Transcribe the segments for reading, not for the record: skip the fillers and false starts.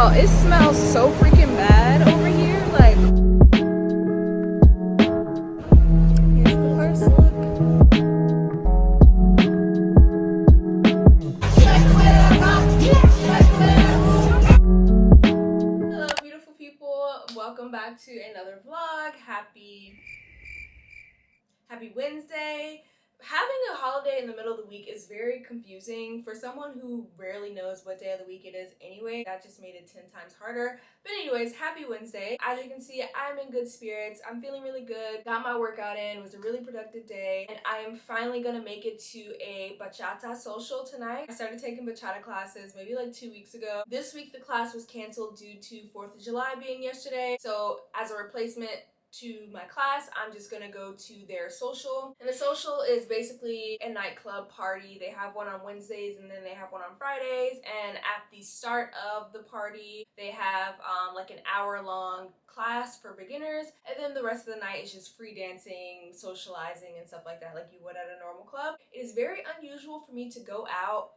Y'all, it smells so freaking bad over here. Like, here's the first look. Hello, beautiful people. Welcome back to another vlog. Happy Wednesday. Having a holiday in the middle of the week is very confusing for someone who rarely knows what day of the week it is anyway. That just made it 10 times harder. But anyways, happy Wednesday. As you can see, I'm in good spirits. I'm feeling really good. Got my workout in. It was a really productive day. And I am finally gonna make it to a bachata social tonight. I started taking bachata classes maybe like 2 weeks ago. This week the class was canceled due to 4th of July being yesterday. So as a replacement to my class, I'm just gonna go to their social. And the social is basically a nightclub party. They have one on Wednesdays and then they have one on Fridays. And at the start of the party, they have like an hour-long class for beginners. And then the rest of the night is just free dancing, socializing, and stuff like that, like you would at a normal club. It is very unusual for me to go out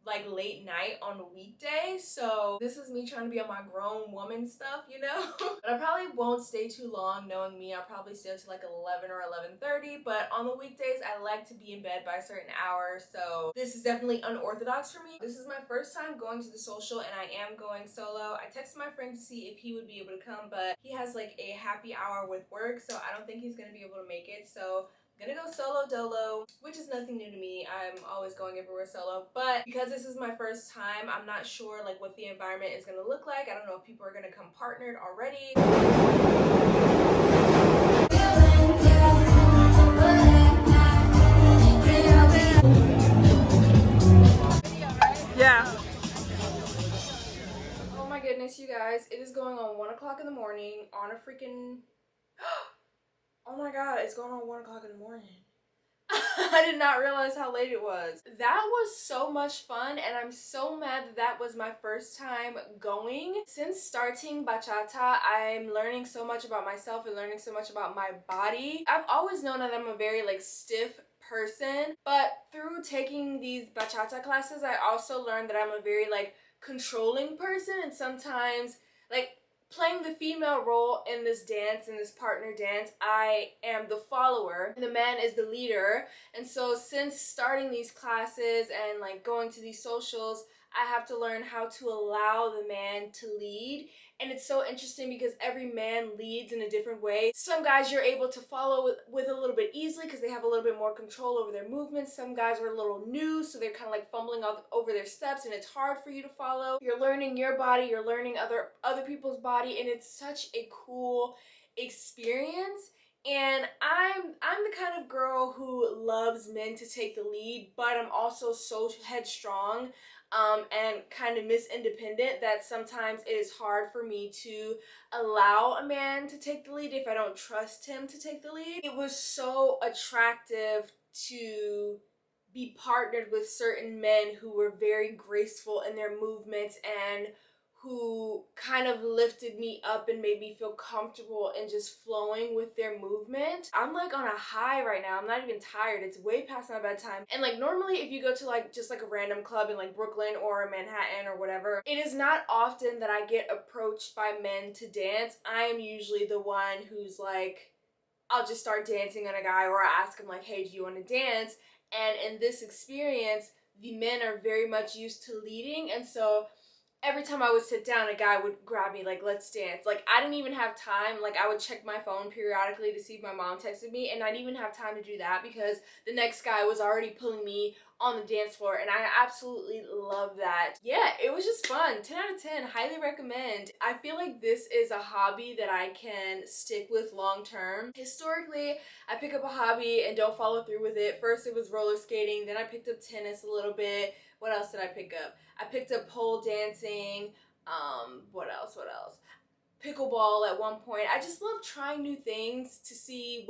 like late night on a weekday, so this is me trying to be on my grown woman stuff, you know. But I probably won't stay too long. Knowing me, I'll probably stay until like 11 or 11:30, but on the weekdays I like to be in bed by a certain hour, so this is definitely unorthodox for me. This is my first time going to the social and I am going solo. I texted my friend to see if he would be able to come, but he has like a happy hour with work, so I don't think he's gonna be able to make it. So gonna go solo dolo, which is nothing new to me. I'm always going everywhere solo, but because this is my first time, I'm not sure like what the environment is gonna look like. I don't know if people are gonna come partnered already. Yeah. Oh my goodness, you guys, it is going on 1 o'clock in the morning on a freaking oh my god, it's going on 1 o'clock in the morning. I did not realize how late it was. That was so much fun, and I'm so mad that that was my first time going. Since starting bachata, I'm learning so much about myself and learning so much about my body. I've always known that I'm a very like stiff person, but through taking these bachata classes, I also learned that I'm a very like controlling person, and sometimes like playing the female role in this dance, in this partner dance, I am the follower and the man is the leader. And so since starting these classes and like going to these socials, I have to learn how to allow the man to lead. And it's so interesting because every man leads in a different way. Some guys you're able to follow with a little bit easily because they have a little bit more control over their movements. Some guys are a little new, so they're kind of like fumbling over their steps and it's hard for you to follow. You're learning your body, you're learning other people's body, and it's such a cool experience. And I'm the kind of girl who loves men to take the lead, but I'm also so headstrong and kind of Miss Independent that sometimes it is hard for me to allow a man to take the lead if I don't trust him to take the lead. It was so attractive to be partnered with certain men who were very graceful in their movements and who kind of lifted me up and made me feel comfortable in just flowing with their movement. I'm like on a high right now. I'm not even tired. It's way past my bedtime. And like normally if you go to like just like a random club in like Brooklyn or Manhattan or whatever, it is not often that I get approached by men to dance. I am usually the one who's like, I'll just start dancing on a guy, or I ask him like, hey, do you want to dance? And in this experience, the men are very much used to leading, and so every time I would sit down, a guy would grab me like, let's dance. Like I didn't even have time. Like I would check my phone periodically to see if my mom texted me, and I didn't even have time to do that because the next guy was already pulling me on the dance floor, and I absolutely love that. Yeah, it was just fun. 10 out of 10, highly recommend. I feel like this is a hobby that I can stick with long term. Historically, I pick up a hobby and don't follow through with it. First it was roller skating, then I picked up tennis a little bit. What else did I pick up? I picked up pole dancing. What else? Pickleball at one point. I just love trying new things to see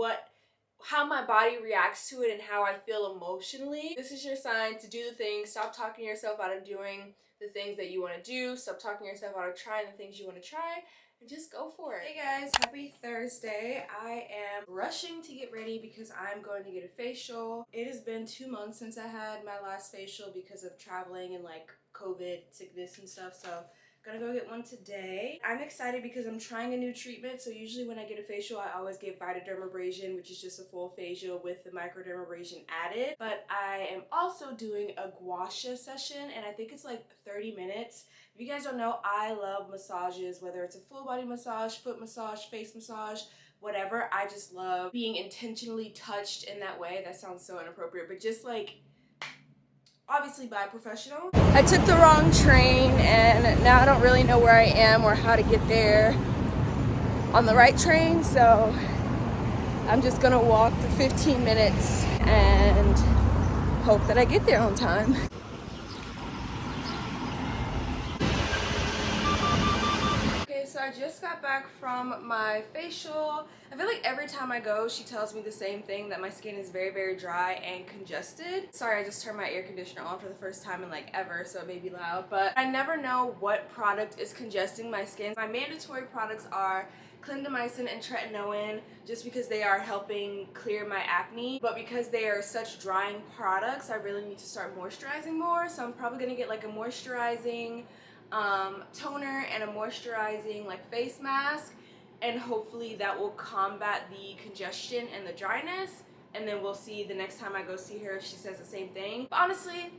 how my body reacts to it and how I feel emotionally. This is your sign to do the things. Stop talking yourself out of doing the things that you want to do. Stop talking yourself out of trying the things you want to try. And just go for it. Hey guys, happy Thursday. I am rushing to get ready because I'm going to get a facial. It has been 2 months since I had my last facial because of traveling and like COVID sickness and stuff, so Gonna go get one today. I'm excited because I'm trying a new treatment. So usually when I get a facial, I always get Vitadermabrasion, which is just a full facial with the microdermabrasion added. But I am also doing a gua sha session, and I think it's like 30 minutes. If you guys don't know, I love massages, whether it's a full body massage, foot massage, face massage, whatever. I just love being intentionally touched in that way. That sounds so inappropriate, but just like obviously by a professional. I took the wrong train and now I don't really know where I am or how to get there on the right train, so I'm just gonna walk the 15 minutes and hope that I get there on time. So I just got back from my facial. I feel like every time I go, she tells me the same thing, that my skin is very, very dry and congested. Sorry, I just turned my air conditioner on for the first time in like ever, so it may be loud, but I never know what product is congesting my skin. My mandatory products are clindamycin and tretinoin, just because they are helping clear my acne, but because they are such drying products, I really need to start moisturizing more, so I'm probably gonna get like a moisturizing toner and a moisturizing like face mask, and hopefully that will combat the congestion and the dryness, and then we'll see the next time I go see her if she says the same thing. But honestly,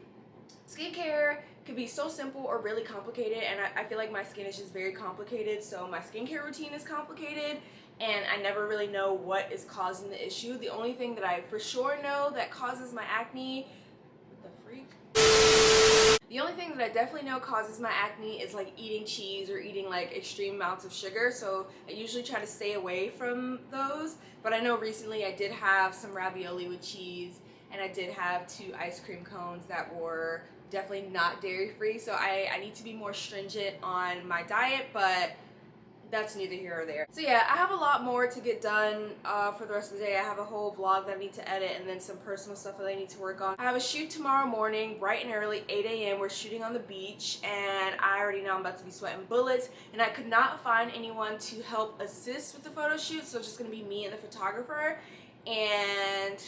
skincare could be so simple or really complicated, and I feel like my skin is just very complicated, so my skincare routine is complicated and I never really know what is causing the issue. The only thing that I for sure know that causes my acne, what the freak? The only thing that I definitely know causes my acne is like eating cheese or eating like extreme amounts of sugar, so I usually try to stay away from those. But I know recently I did have some ravioli with cheese, and I did have 2 ice cream cones that were definitely not dairy free, so I need to be more stringent on my diet, but that's neither here or there. So yeah, I have a lot more to get done for the rest of the day. I have a whole vlog that I need to edit, and then some personal stuff that I need to work on. I have a shoot tomorrow morning, bright and early, 8 a.m. We're shooting on the beach, and I already know I'm about to be sweating bullets, and I could not find anyone to help assist with the photo shoot, so it's just gonna be me and the photographer, and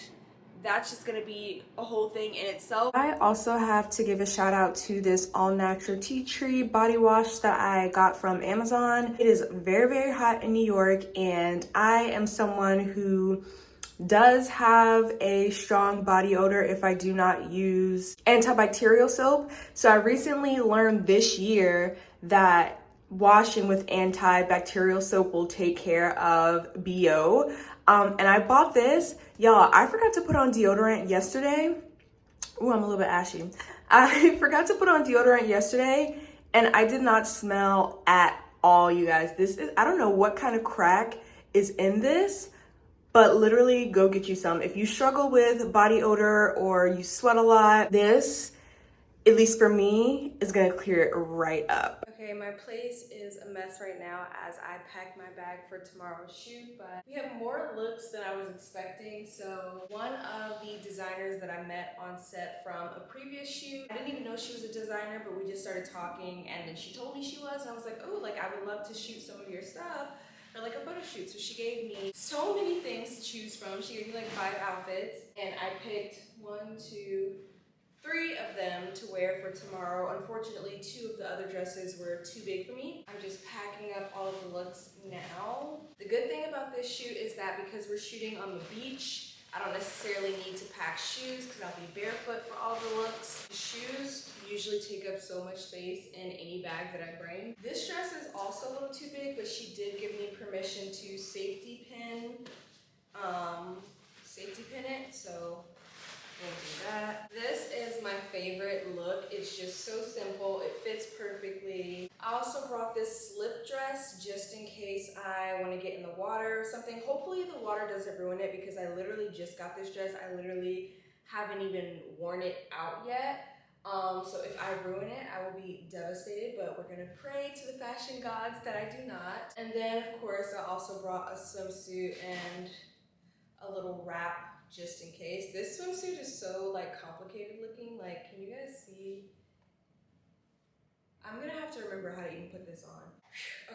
that's just gonna be a whole thing in itself. I also have to give a shout out to this all natural tea tree body wash that I got from Amazon. It is very, very hot in New York, and I am someone who does have a strong body odor if I do not use antibacterial soap. So I recently learned this year that washing with antibacterial soap will take care of BO. And I bought this. Y'all, I forgot to put on deodorant yesterday. Ooh, I'm a little bit ashy. I forgot to put on deodorant yesterday, and I did not smell at all, you guys. This is, I don't know what kind of crack is in this, but literally go get you some. If you struggle with body odor or you sweat a lot, this, at least for me, is gonna clear it right up. Okay, my place is a mess right now as I pack my bag for tomorrow's shoot, but we have more looks than I was expecting. So one of the designers that I met on set from a previous shoot, I didn't even know she was a designer, but we just started talking, and then she told me she was, and I was like, oh, like I would love to shoot some of your stuff for like a photo shoot. So she gave me so many things to choose from. She gave me like 5 outfits, and I picked 1, 2, 3 of them to wear for tomorrow. Unfortunately, 2 of the other dresses were too big for me. I'm just packing up all of the looks now. The good thing about this shoot is that because we're shooting on the beach, I don't necessarily need to pack shoes because I'll be barefoot for all the looks. The shoes usually take up so much space in any bag that I bring. This dress is also a little too big, but she did give me permission to safety pin it, so we'll do that. This is my favorite look. It's just so simple. It fits perfectly. I also brought this slip dress just in case I want to get in the water or something. Hopefully the water doesn't ruin it because I literally just got this dress. I literally haven't even worn it out yet. So if I ruin it, I will be devastated, but we're gonna pray to the fashion gods that I do not. And then of course, I also brought a swimsuit and a little wrap just in case. This swimsuit is so like complicated looking. Like, can you guys see? I'm gonna have to remember how to even put this on.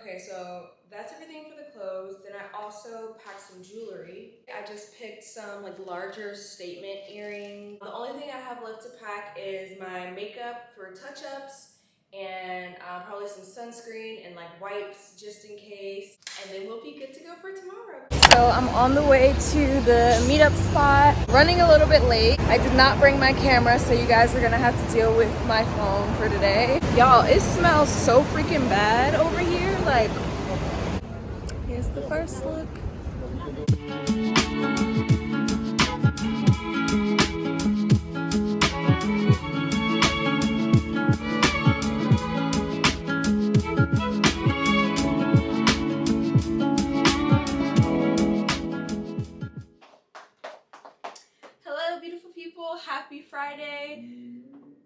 Okay, so that's everything for the clothes. Then I also packed some jewelry. I just picked some like larger statement earrings. The only thing I have left to pack is my makeup for touch-ups and probably some sunscreen and like wipes just in case, and then we'll be good to go for tomorrow. So I'm on the way to the meetup spot, running a little bit late. I did not bring my camera, so you guys are gonna have to deal with my phone for today. Y'all, it smells so freaking bad over here. Like, here's the first look. Hello, beautiful people. Happy Friday.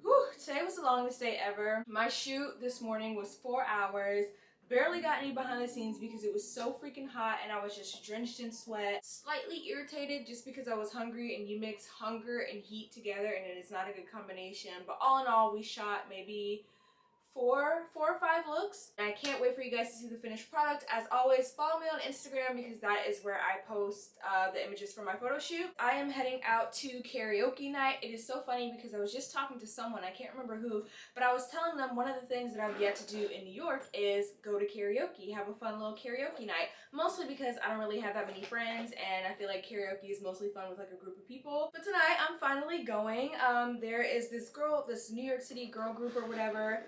Whew, today was the longest day ever. My shoot this morning was 4 hours. Barely got any behind the scenes because it was so freaking hot and I was just drenched in sweat. Slightly irritated just because I was hungry, and you mix hunger and heat together and it is not a good combination. But all in all, we shot maybe four or five looks. And I can't wait for you guys to see the finished product. As always, follow me on Instagram because that is where I post the images for my photo shoot. I am heading out to karaoke night. It is so funny because I was just talking to someone, I can't remember who, but I was telling them one of the things that I've yet to do in New York is go to karaoke, have a fun little karaoke night. Mostly because I don't really have that many friends and I feel like karaoke is mostly fun with like a group of people. But tonight I'm finally going. There is this girl, this New York City girl group or whatever.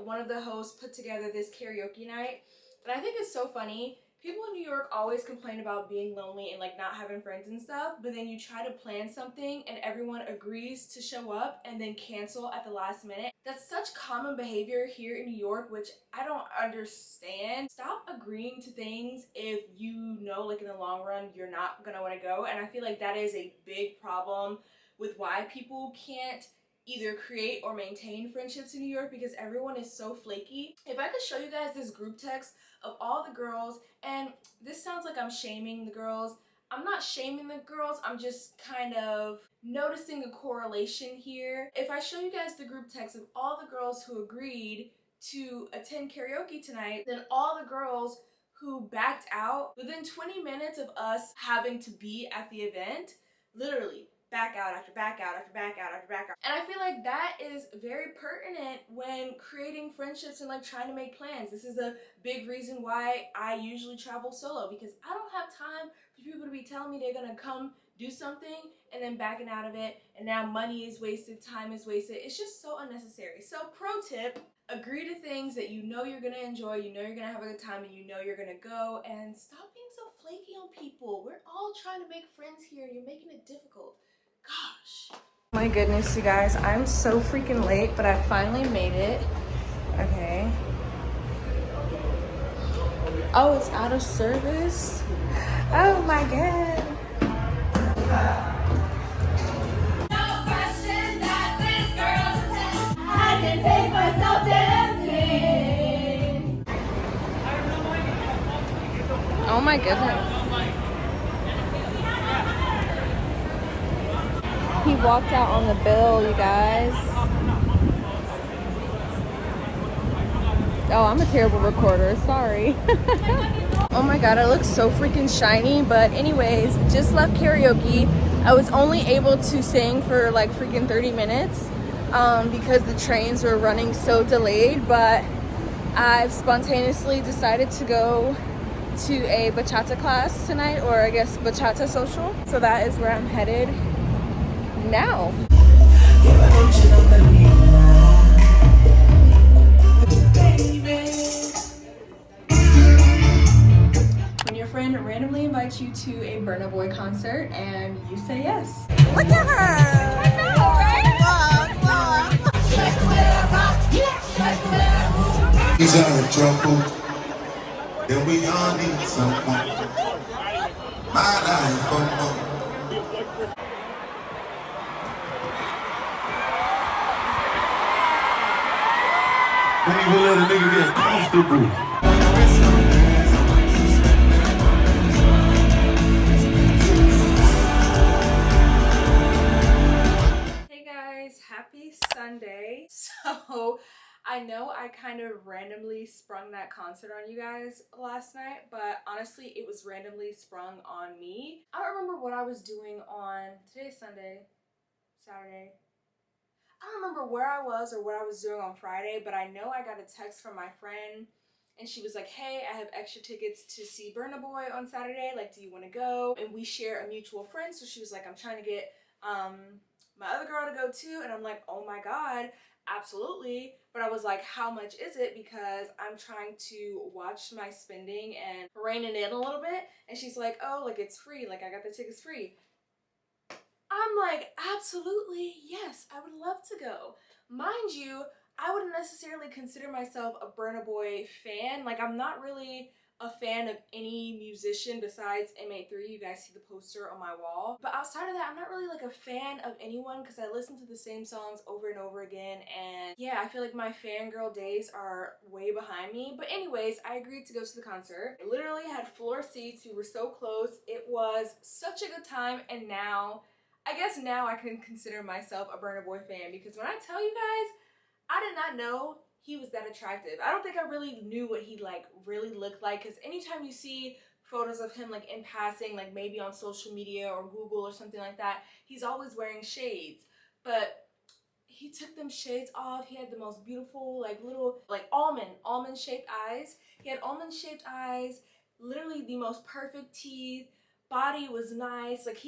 One of the hosts put together this karaoke night, and I think it's so funny. People in New York always complain about being lonely and like not having friends and stuff, but then you try to plan something and everyone agrees to show up and then cancel at the last minute. That's such common behavior here in New York, which I don't understand. Stop agreeing to things if you know like in the long run you're not gonna want to go, and I feel like that is a big problem with why people can't either create or maintain friendships in New York, because everyone is so flaky. If I could show you guys this group text of all the girls, and this sounds like I'm shaming the girls. I'm not shaming the girls, I'm just kind of noticing a correlation here. If I show you guys the group text of all the girls who agreed to attend karaoke tonight, then all the girls who backed out within 20 minutes of us having to be at the event, literally back out after back out after back out after back out. And I feel like that is very pertinent when creating friendships and like trying to make plans. This is a big reason why I usually travel solo, because I don't have time for people to be telling me they're gonna come do something and then backing out of it, and now money is wasted, time is wasted. It's just so unnecessary. So pro tip, agree to things that you know you're gonna enjoy, you know you're gonna have a good time, and you know you're gonna go, and stop being so flaky on people. We're all trying to make friends here and you're making it difficult. Gosh. My goodness, you guys, I'm so freaking late, but I finally made it. Okay. Oh, it's out of service? Oh my god. No question that this girl's a 10. I can take myself dancing. Oh my goodness. He walked out on the bill, you guys. Oh, I'm a terrible recorder, sorry. Oh my god, I look so freaking shiny. But anyways, just left karaoke. I was only able to sing for like freaking 30 minutes because the trains were running so delayed, but I've spontaneously decided to go to a bachata class tonight, or I guess bachata social. So that is where I'm headed now. When your friend randomly invites you to a Burna Boy concert and you say yes. Look at her! I know, right? These are the trouble, and we all need someone. My life, FOMO. When you let a nigga get comfortable. Hey guys, happy Sunday. So I know I kind of randomly sprung that concert on you guys last night, but honestly it was randomly sprung on me. I don't remember what I was doing on today's Sunday, Saturday. don't remember where I was or what I was doing on Friday, but I know I got a text from my friend and she was like, hey, I have extra tickets to see Burna Boy on Saturday. Like, do you want to go? And we share a mutual friend. So she was like, I'm trying to get my other girl to go too. And I'm like, oh my God, absolutely. But I was like, how much is it? Because I'm trying to watch my spending and rein it in a little bit. And she's like, oh, like it's free. Like I got the tickets free. I'm like, absolutely, yes, I would love to go. Mind you, I wouldn't necessarily consider myself a Burna Boy fan. Like, I'm not really a fan of any musician besides M83. You guys see the poster on my wall. But outside of that, I'm not really like a fan of anyone because I listen to the same songs over and over again. And yeah, I feel like my fangirl days are way behind me. But anyways, I agreed to go to the concert. I literally had floor seats. We were so close. It was such a good time. And now, I guess now I can consider myself a Burna Boy fan because when I tell you guys, I did not know he was that attractive. I don't think I really knew what he like really looked like because anytime you see photos of him like in passing, like maybe on social media or Google or something like that, he's always wearing shades. But he took them shades off. He had the most beautiful like little like almond shaped eyes. He had almond shaped eyes, literally the most perfect teeth. Body was nice. Like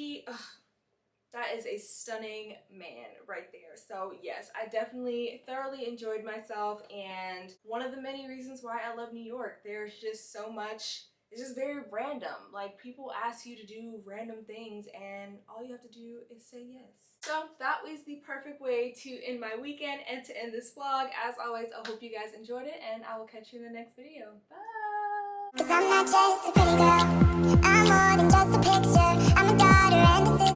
that is a stunning man right there. So yes, I definitely thoroughly enjoyed myself, and one of the many reasons why I love New York. There's just so much, it's just very random. Like people ask you to do random things and all you have to do is say yes. So that was the perfect way to end my weekend and to end this vlog. As always, I hope you guys enjoyed it and I will catch you in the next video. Bye! 'Cause I'm not just a pretty girl, I'm more than just a picture. I'm a daughter and a sister.